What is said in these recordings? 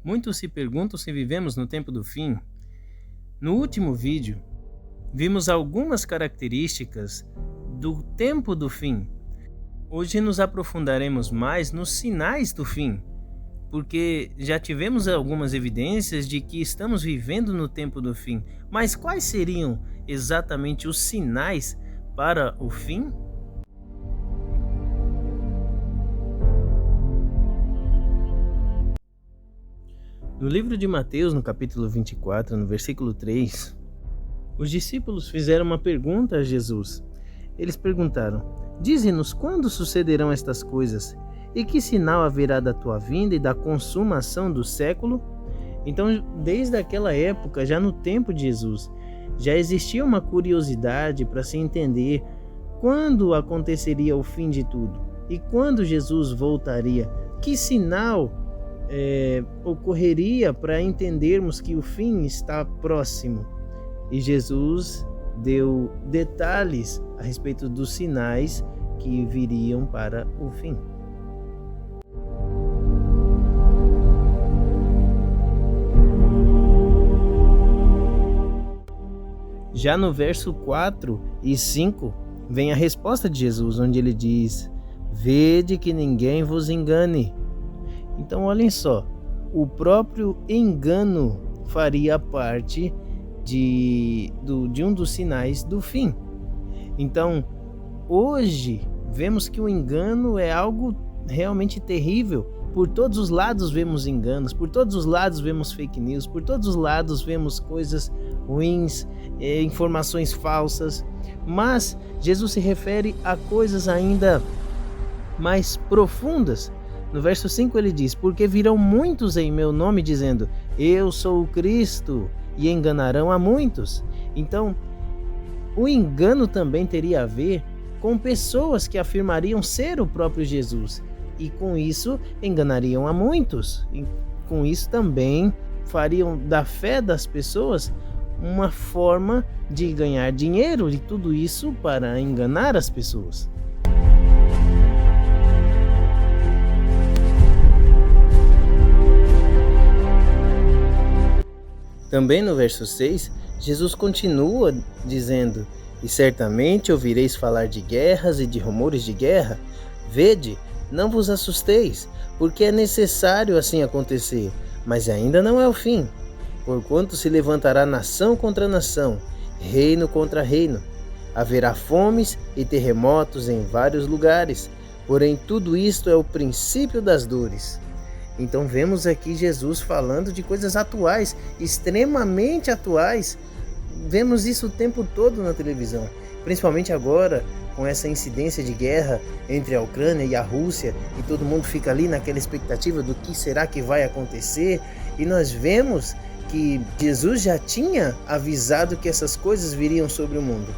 Muitos se perguntam se vivemos no tempo do fim. No último vídeo, vimos algumas características do tempo do fim. Hoje nos aprofundaremos mais nos sinais do fim, porque já tivemos algumas evidências de que estamos vivendo no tempo do fim. Mas quais seriam exatamente os sinais para o fim? No livro de Mateus, no capítulo 24, no versículo 3, os discípulos fizeram uma pergunta a Jesus. Eles perguntaram: "Dize-nos quando sucederão estas coisas, e que sinal haverá da tua vinda e da consumação do século?" Então, desde aquela época, já no tempo de Jesus, já existia uma curiosidade para se entender quando aconteceria o fim de tudo e quando Jesus voltaria. Que sinal ocorreria para entendermos que o fim está próximo? E Jesus deu detalhes a respeito dos sinais que viriam para o fim. Já no verso 4 e 5 vem a resposta de Jesus, onde ele diz: "Vede que ninguém vos engane." Então olhem só, o próprio engano faria parte de um dos sinais do fim. Então, hoje, vemos que o engano é algo realmente terrível. Por todos os lados vemos enganos, por todos os lados vemos fake news, por todos os lados vemos coisas ruins, informações falsas. Mas Jesus se refere a coisas ainda mais profundas. No verso 5 ele diz: "Porque virão muitos em meu nome dizendo, eu sou o Cristo, e enganarão a muitos." Então, o engano também teria a ver com pessoas que afirmariam ser o próprio Jesus, e com isso enganariam a muitos. E com isso também fariam da fé das pessoas uma forma de ganhar dinheiro, e tudo isso para enganar as pessoas. Também no verso 6, Jesus continua dizendo: "E certamente ouvireis falar de guerras e de rumores de guerra. Vede, não vos assusteis, porque é necessário assim acontecer, mas ainda não é o fim. Porquanto se levantará nação contra nação, reino contra reino. Haverá fomes e terremotos em vários lugares, porém tudo isto é o princípio das dores." Então vemos aqui Jesus falando de coisas atuais, extremamente atuais. Vemos isso o tempo todo na televisão, principalmente agora com essa incidência de guerra entre a Ucrânia e a Rússia, e todo mundo fica ali naquela expectativa do que será que vai acontecer. E nós vemos que Jesus já tinha avisado que essas coisas viriam sobre o mundo.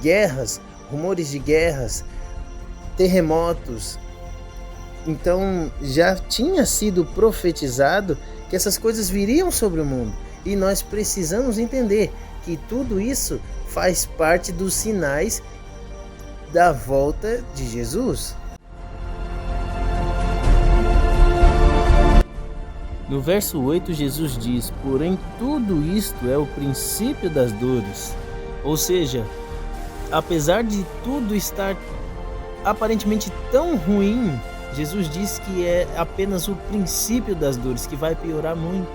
Guerras, rumores de guerras, terremotos. Então já tinha sido profetizado que essas coisas viriam sobre o mundo. E nós precisamos entender que tudo isso faz parte dos sinais da volta de Jesus. No verso 8, Jesus diz: "Porém tudo isto é o princípio das dores." Ou seja, apesar de tudo estar aparentemente tão ruim, Jesus diz que é apenas o princípio das dores, que vai piorar muito.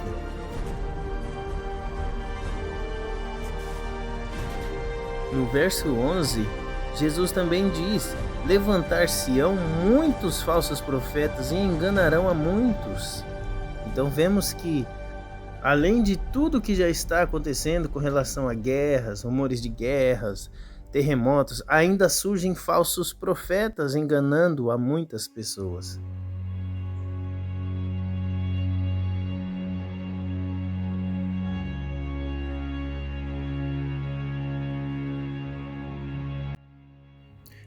No verso 11, Jesus também diz: "Levantar-se-ão muitos falsos profetas e enganarão a muitos." Então vemos que, além de tudo que já está acontecendo com relação a guerras, rumores de guerras, terremotos, ainda surgem falsos profetas enganando a muitas pessoas.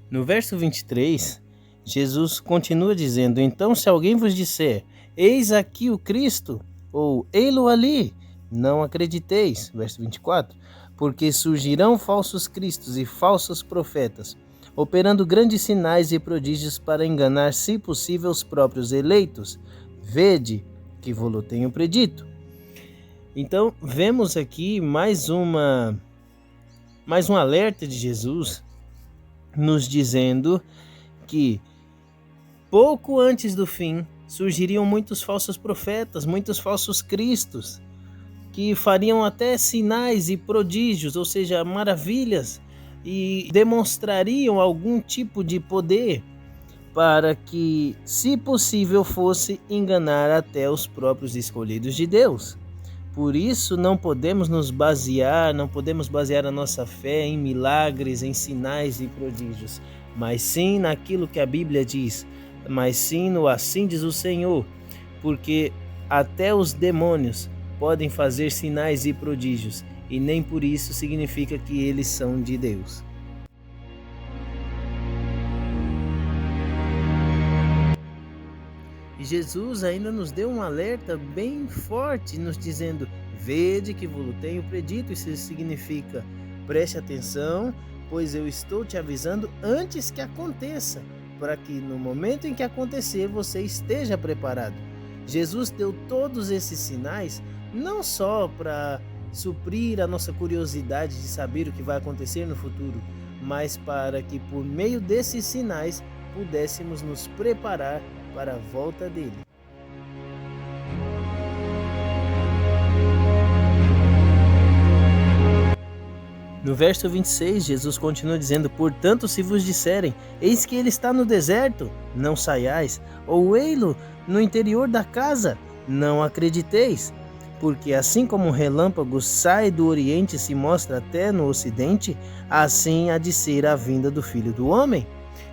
No verso 23, Jesus continua dizendo: "Então, se alguém vos disser, eis aqui o Cristo, ou ei-lo ali, não acrediteis." Verso 24, "Porque surgirão falsos cristos e falsos profetas, operando grandes sinais e prodígios para enganar, se possível, os próprios eleitos. Vede que vos tenho predito. Então, vemos aqui mais um alerta de Jesus, nos dizendo que pouco antes do fim surgiriam muitos falsos profetas, muitos falsos cristos, que fariam até sinais e prodígios, ou seja, maravilhas, e demonstrariam algum tipo de poder para que, se possível, fosse enganar até os próprios escolhidos de Deus. Por isso não podemos basear a nossa fé em milagres, em sinais e prodígios, mas sim naquilo que a Bíblia diz, mas sim no assim diz o Senhor, porque até os demônios podem fazer sinais e prodígios, e nem por isso significa que eles são de Deus. E Jesus ainda nos deu um alerta bem forte, nos dizendo: vede que vos tenho predito. Isso significa: preste atenção, pois eu estou te avisando antes que aconteça, para que no momento em que acontecer você esteja preparado. Jesus deu todos esses sinais não só para suprir a nossa curiosidade de saber o que vai acontecer no futuro, mas para que por meio desses sinais pudéssemos nos preparar para a volta dele. No verso 26, Jesus continua dizendo: portanto, se vos disserem, eis que ele está no deserto, não saiais, ou ei-lo no interior da casa, não acrediteis. Porque assim como um relâmpago sai do oriente e se mostra até no ocidente, assim há de ser a vinda do Filho do Homem.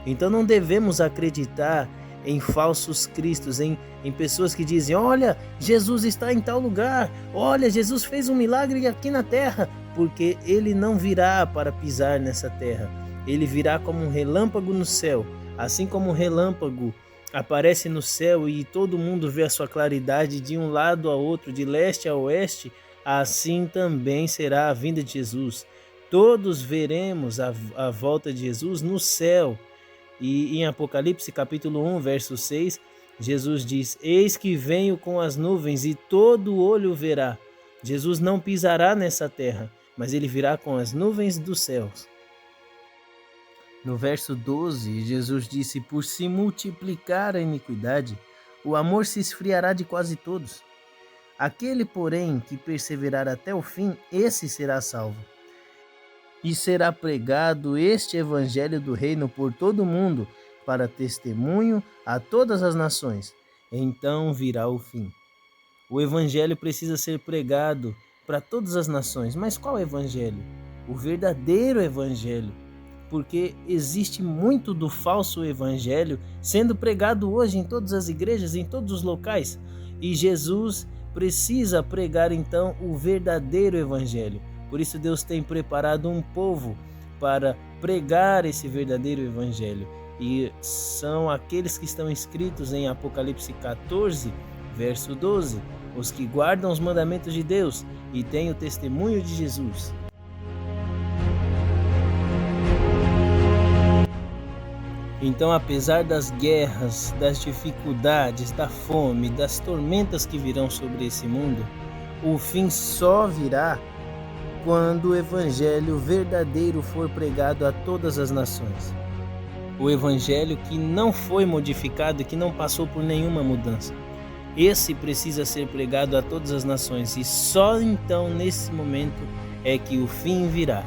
Então não devemos acreditar em falsos cristos, em pessoas que dizem: olha, Jesus está em tal lugar, olha, Jesus fez um milagre aqui na terra, porque ele não virá para pisar nessa terra, ele virá como um relâmpago no céu. Assim como um relâmpago aparece no céu e todo mundo vê a sua claridade de um lado a outro, de leste a oeste, assim também será a vinda de Jesus. Todos veremos a volta de Jesus no céu. E em Apocalipse capítulo 1, verso 6, Jesus diz: eis que venho com as nuvens e todo olho verá. Jesus não pisará nessa terra, mas ele virá com as nuvens dos céus. No verso 12, Jesus disse: por se multiplicar a iniquidade, o amor se esfriará de quase todos. Aquele, porém, que perseverar até o fim, esse será salvo. E será pregado este evangelho do reino por todo o mundo, para testemunho a todas as nações. Então virá o fim. O evangelho precisa ser pregado para todas as nações. Mas qual evangelho? O verdadeiro evangelho. Porque existe muito do falso evangelho sendo pregado hoje em todas as igrejas, em todos os locais. E Jesus precisa pregar então o verdadeiro evangelho. Por isso Deus tem preparado um povo para pregar esse verdadeiro evangelho. E são aqueles que estão escritos em Apocalipse 14, verso 12, os que guardam os mandamentos de Deus e têm o testemunho de Jesus. Então, apesar das guerras, das dificuldades, da fome, das tormentas que virão sobre esse mundo, o fim só virá quando o evangelho verdadeiro for pregado a todas as nações. O evangelho que não foi modificado e que não passou por nenhuma mudança. Esse precisa ser pregado a todas as nações, e só então, nesse momento, é que o fim virá.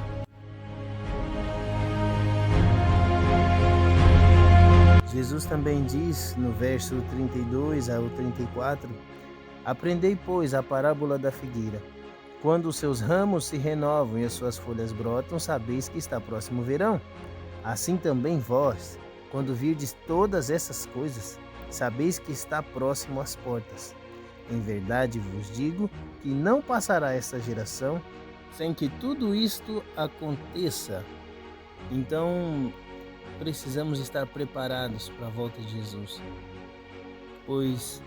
Jesus também diz no verso 32 ao 34: aprendei, pois, a parábola da figueira. Quando os seus ramos se renovam e as suas folhas brotam, sabeis que está próximo o verão. Assim também vós, quando virdes todas essas coisas, sabeis que está próximo às portas. Em verdade vos digo que não passará esta geração sem que tudo isto aconteça. Então, precisamos estar preparados para a volta de Jesus. Pois,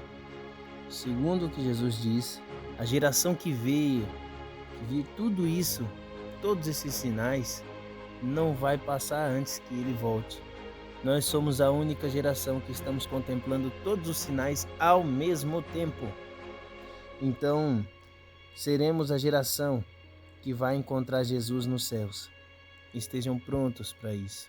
segundo o que Jesus diz, a geração que vir tudo isso, todos esses sinais, não vai passar antes que ele volte. Nós somos a única geração que estamos contemplando todos os sinais ao mesmo tempo. Então, seremos a geração que vai encontrar Jesus nos céus. Estejam prontos para isso.